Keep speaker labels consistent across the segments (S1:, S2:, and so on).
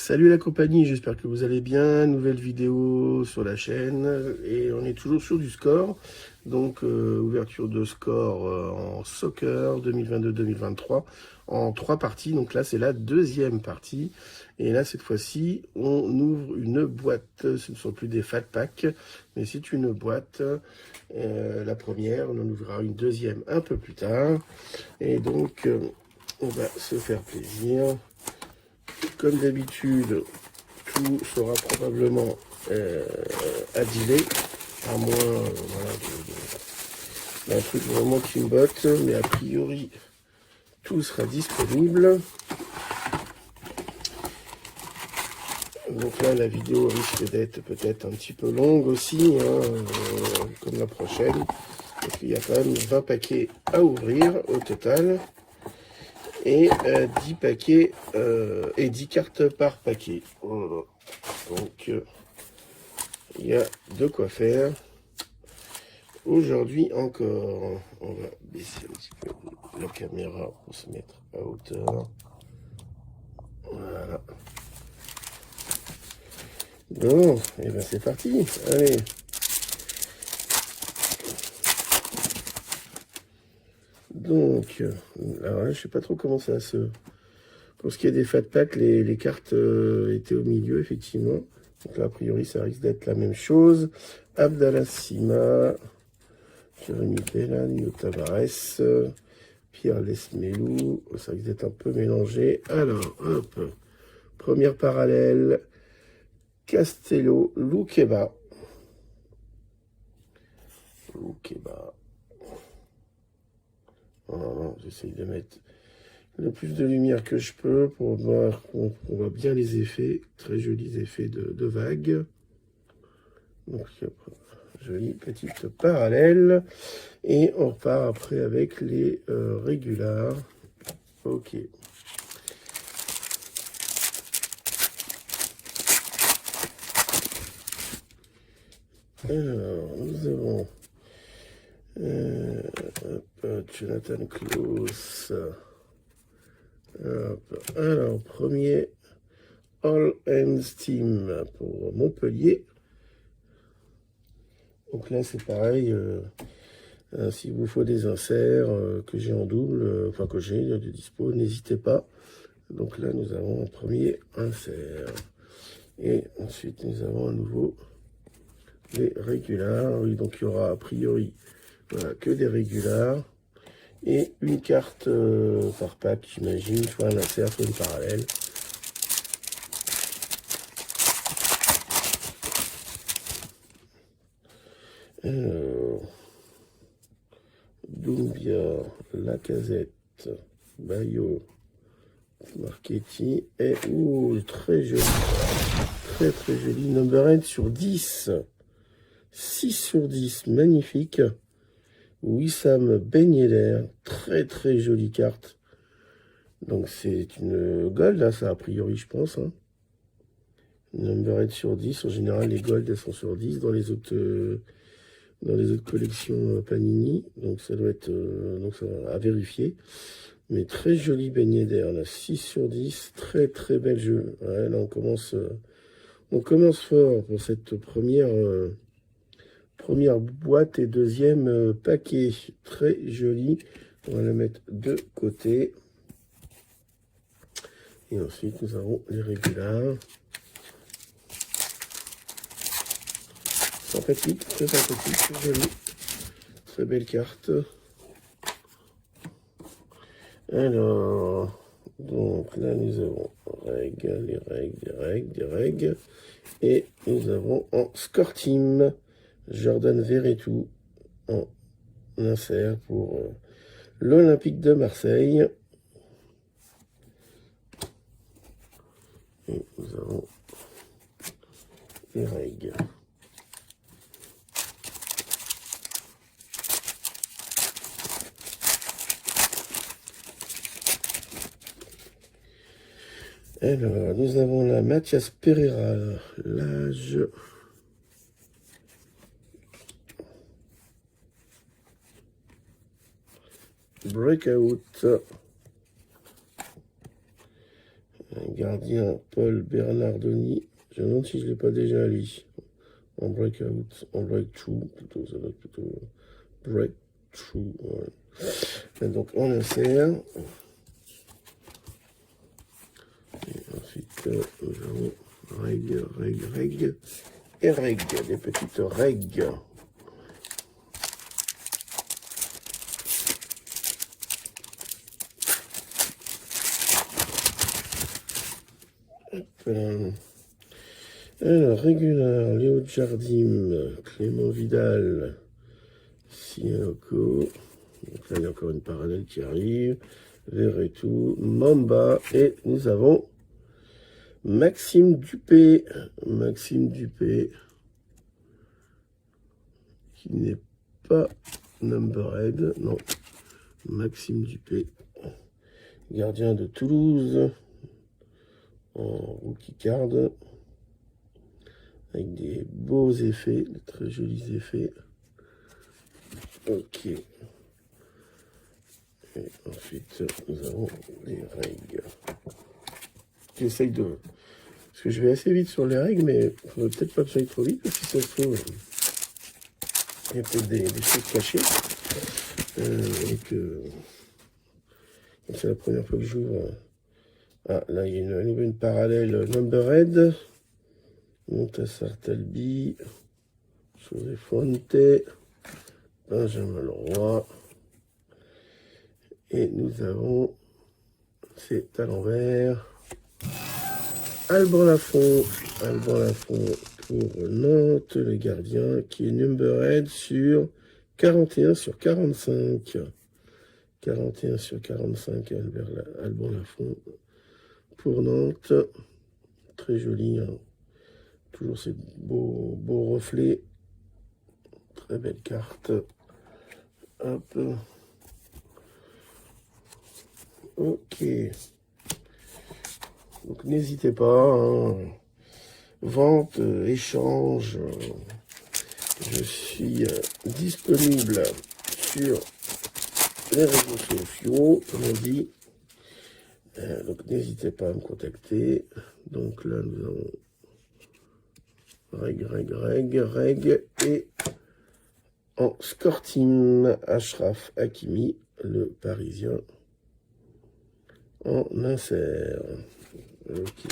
S1: Salut la compagnie, j'espère que vous allez bien. Nouvelle vidéo sur la chaîne et on est toujours sur du score. Donc ouverture de score en soccer 2022-2023 en 3 parties. Donc là c'est la deuxième partie. Et là cette fois-ci on ouvre une boîte. Ce ne sont plus des fat packs mais c'est une boîte. La première, on en ouvrira une deuxième un peu plus tard. Et donc on va se faire plaisir. Comme d'habitude, tout sera probablement à dealer, à moins voilà, d'un truc vraiment qui me botte, mais a priori, tout sera disponible. Donc là, la vidéo risque d'être peut-être un petit peu longue aussi, comme la prochaine, parce qu'il y a quand même 20 paquets à ouvrir au total. Et 10 paquets et 10 cartes par paquet. Voilà. Donc il y a de quoi faire. Aujourd'hui encore, on va baisser un petit peu la caméra pour se mettre à hauteur. Voilà. Bon, et ben c'est parti. Allez. Donc, alors là, je sais pas trop comment ça se... Pour ce qui est des fat packs, les cartes étaient au milieu, effectivement. Donc là, a priori, ça risque d'être la même chose. Abdallah Sima, Jérémy Pella, Nino Tavares, Pierre Lesmelou. Ça risque d'être un peu mélangé. Alors, hop. Première parallèle. Castello, Loukeba. Loukeba. Voilà, j'essaye de mettre le plus de lumière que je peux pour voir qu'on voit bien les effets, très jolis effets de vagues. Donc, jolie petite parallèle. Et on repart après avec les régulars. Ok. Alors, nous avons Jonathan Klaus. Alors, premier All Ends Team pour Montpellier. Donc là, c'est pareil. S'il vous faut des inserts que j'ai en double, enfin que j'ai de dispo, n'hésitez pas. Donc là, nous avons un premier insert. Et ensuite, nous avons à nouveau les régulars. Oui, donc il y aura a priori voilà, que des régulars. Et une carte par pack, j'imagine, soit un insert, soit une parallèle. Alors, Doumbia, Lacazette, Bayo, Marchetti et très joli, très joli. Number 8 sur 10, 6 sur 10, magnifique. Wissam Ben Yedder, très jolie carte. Donc c'est une gold, là, ça a priori, je pense. Hein. Number 8 sur 10, en général, les golds, elles sont sur 10 dans les autres collections Panini. Donc ça doit être donc ça, à vérifier. Mais très joli Ben Yedder, là, 6 sur 10, très bel jeu. Ouais, là, on commence fort pour cette première boîte et deuxième paquet. Très joli. On va le mettre de côté. Et ensuite, nous avons les régulars. Sympathique, très sympathique, très joli. Très belle carte. Alors, donc là, nous avons des règles. Et nous avons en score team Jordan Verretou en insert pour l'Olympique de Marseille. Et nous avons les règles. Alors, nous avons la Mathias Pereira, l'âge. Breakout. Un gardien Paul Bernardoni. Je me demande si je ne l'ai pas déjà lui. En breakout, en breakthrough, plutôt, ça doit être plutôt breakthrough. Ouais. Et donc on insère. Et ensuite, nous avons règles et règles, des petites règles. Alors, régulier, Léo Jardim, Clément Vidal, Siako. Donc là, il y a encore une parallèle qui arrive. Verretou, Mamba. Et nous avons Maxime Dupé. Maxime Dupé, qui n'est pas numbered. Non, Maxime Dupé, gardien de Toulouse, en rookie card, avec des beaux effets, de très jolis effets. Ok. Et ensuite, nous avons les règles. J'essaye de... Parce que je vais assez vite sur les règles, mais il ne faudrait peut-être pas que j'aille trop vite, parce que si ça se trouve, il y a peut-être des choses cachées. Et que... C'est la première fois que j'ouvre... Ah, là, il y a une parallèle numbered. Montassar Talbi, José Fonte, Benjamin Leroy. Et nous avons, c'est à l'envers, Alban Lafont pour Nantes, le gardien, qui est numbered sur 41 sur 45. 41 sur 45, Alban Lafont pour Nantes. Très joli, hein. Toujours ces beaux reflets. Très belle carte. Hop. Ok. Donc n'hésitez pas. Hein. Vente, échange. Je suis disponible sur les réseaux sociaux, comme on dit. Donc n'hésitez pas à me contacter. Donc là, nous avons règle et en score team, Achraf Hakimi, le Parisien, en insert. Ok.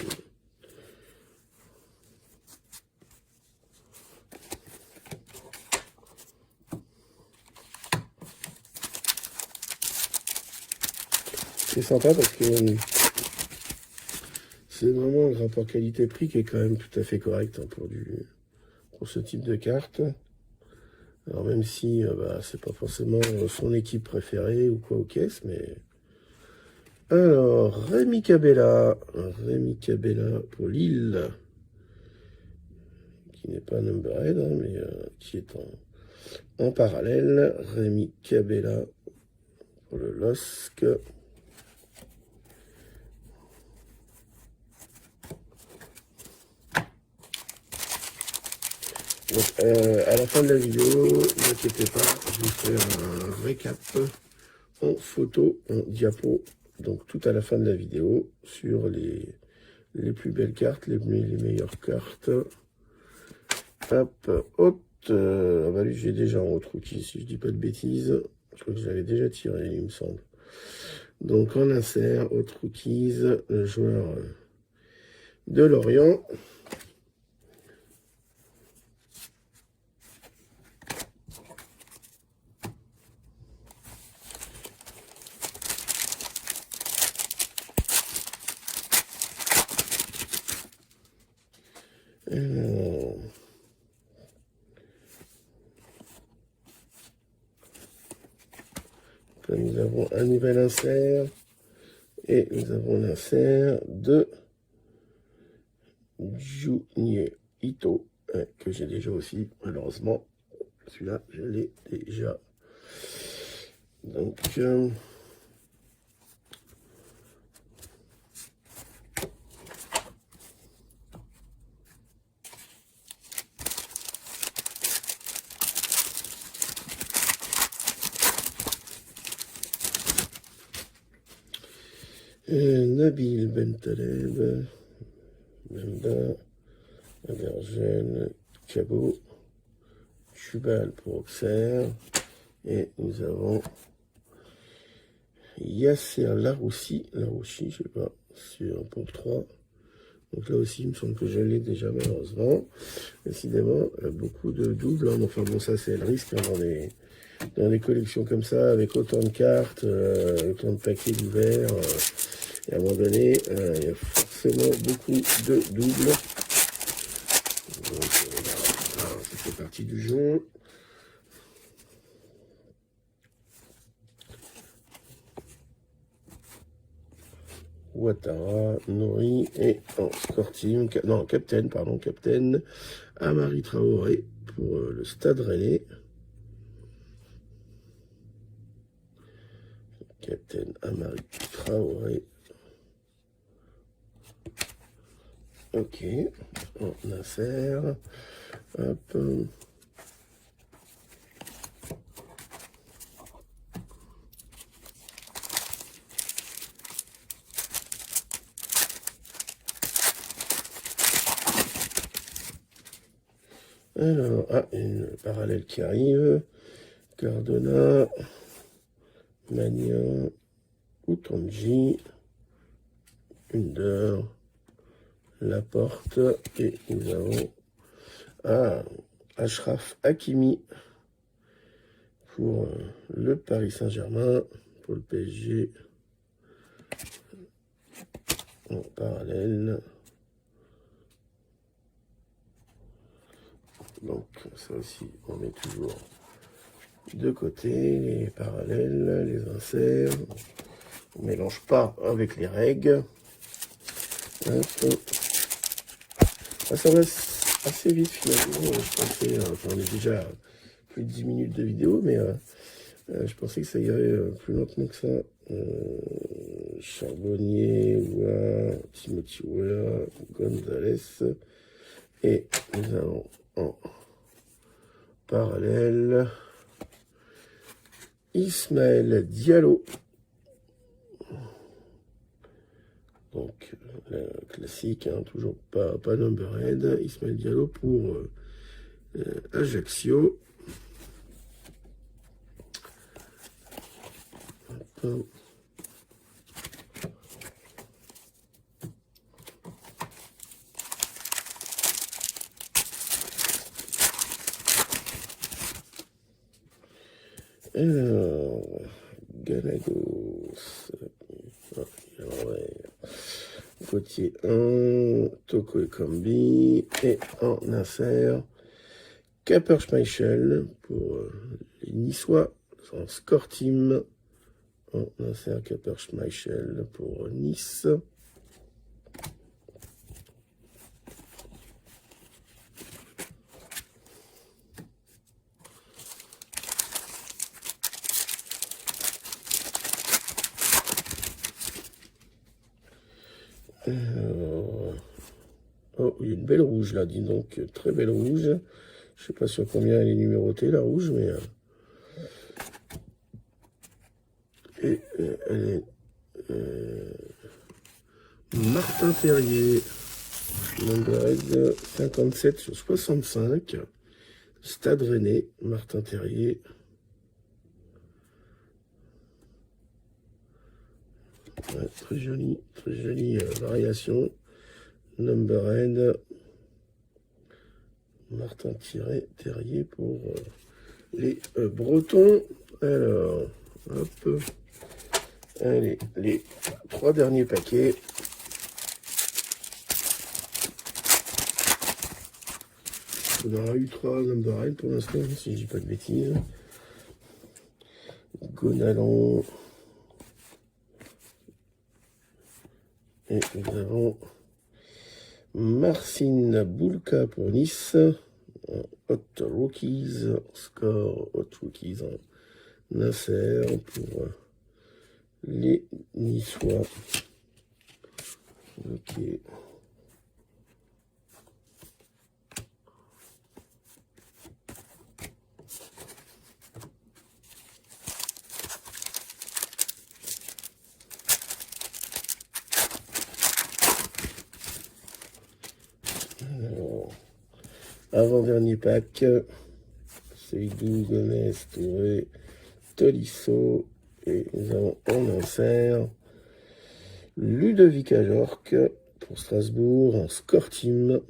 S1: C'est sympa parce que c'est vraiment le rapport qualité-prix qui est quand même tout à fait correct, hein, pour ce type de carte. Alors même si c'est pas forcément son équipe préférée ou quoi aux caisses, mais... Alors, Rémi Cabella pour Lille, qui n'est pas numbered, hein, mais qui est en parallèle. Rémi Cabella pour le LOSC. Donc, à la fin de la vidéo, ne vous inquiétez pas, je vais faire un récap en photo, en diapo, donc tout à la fin de la vidéo, sur les plus belles cartes, les meilleures cartes. Hop, haute, lui j'ai déjà en haute rookie, si je dis pas de bêtises, je crois que j'avais déjà tiré, il me semble. Donc en insert, haute rookies, le joueur de Lorient. Alors, là, nous avons un nouvel insert et nous avons l'insert de Junier Ito que j'ai déjà aussi, malheureusement. Celui-là, je l'ai déjà. Donc, Nabil Bentaleb, Bemba, Abergène, Cabot, Chubal pour Auxerre. Et nous avons Yasser Laroussi, je sais pas, sur pour 3. Donc là aussi, il me semble que je l'ai déjà malheureusement. Décidément, beaucoup de doubles. Hein. Enfin bon, ça c'est le risque hein, dans des collections comme ça, avec autant de cartes, autant de paquets d'ouverts. Et à un moment donné, il y a forcément beaucoup de doubles. Donc voilà, ça fait partie du jeu. Ouattara, Nori et en score team, non, captain, Amari Traoré pour le Stade Rennais. Captain Amari Traoré. Ok, en affaire. Hop. Alors, une parallèle qui arrive. Cardona, Mania, Utonji, Under, Laporte, et nous avons Achraf Hakimi pour le Paris Saint-Germain, pour le PSG en parallèle. Donc ça aussi, on met toujours de côté les parallèles, les inserts. On ne mélange pas avec les règles. Ça va assez vite finalement. Je pensais, enfin, on est déjà à plus de 10 minutes de vidéo, mais je pensais que ça irait plus lentement que ça. Charbonnier, Oua, Timothy Oua, Gonzalez. Et nous avons en parallèle Ismaël Diallo. Donc, classique, hein, toujours pas numbered. Ismaël Diallo pour Ajaccio. Hop. Alors, Galagos, Gauthier 1, Toko Ekambi, et en insert, Kapper-Schmeichel pour les Niçois, en score team, en insert Kapper-Schmeichel pour Nice. Oh, il y a une belle rouge là, dis donc, très belle rouge. Je sais pas sur combien elle est numérotée, la rouge, mais... et elle est... Martin Terrier, number 57 sur 65. Stade Rennais, Martin Terrier. Ouais, très jolie variation. Numbered, Martin Terrier pour les Bretons. Alors, hop. Allez, les 3 derniers paquets. On aura eu 3 numbered pour l'instant, si je dis pas de bêtises. Gonalon. Et nous avons Marcin Bulka pour Nice. Hot Rookies, score Hot Rookies en insert pour les Niçois. Ok. Avant-dernier pack. Seydou, Gomez, Touré, Tolisso. Et nous avons en insert Ludovic Ajorc pour Strasbourg en score team.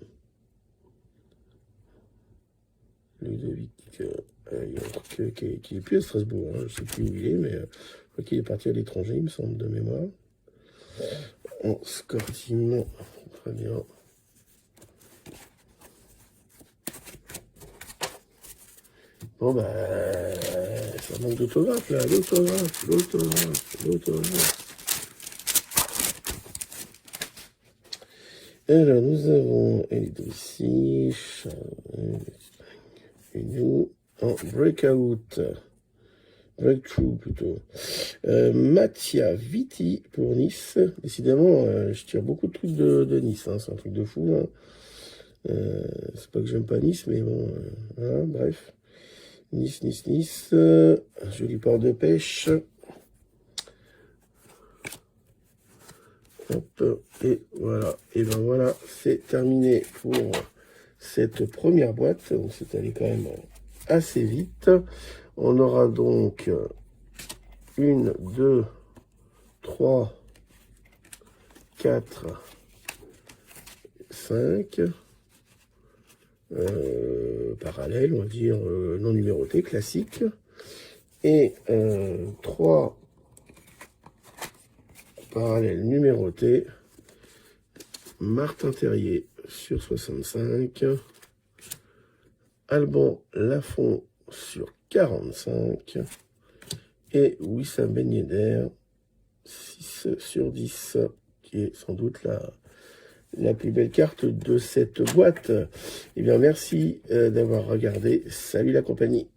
S1: Ludovic Ajorc qui est plus à Strasbourg, hein. Je ne sais plus où il est, mais je crois qu'il est parti à l'étranger, il me semble, de mémoire. En score team, très bien. Bon bah, ça manque d'autographe là, l'autographe. Alors nous avons Idrissi, et nous en breakthrough plutôt. Mattia Vitti pour Nice. Décidément, je tire beaucoup de trucs de Nice, hein. C'est un truc de fou. Hein. C'est pas que j'aime pas Nice, mais bon, voilà, bref. Nice. Joli port de pêche. Hop, et voilà. Et ben voilà, c'est terminé pour cette première boîte. Donc c'est allé quand même assez vite. On aura donc 1, 2, 3, 4, 5 parallèles, on va dire non numérotés, classiques, et 3 parallèles numérotés. Martin Terrier sur 65, Alban Lafont sur 45 et Wissam Ben Yedder 6 sur 10, qui est sans doute la plus belle carte de cette boîte. Eh bien, merci d'avoir regardé. Salut la compagnie.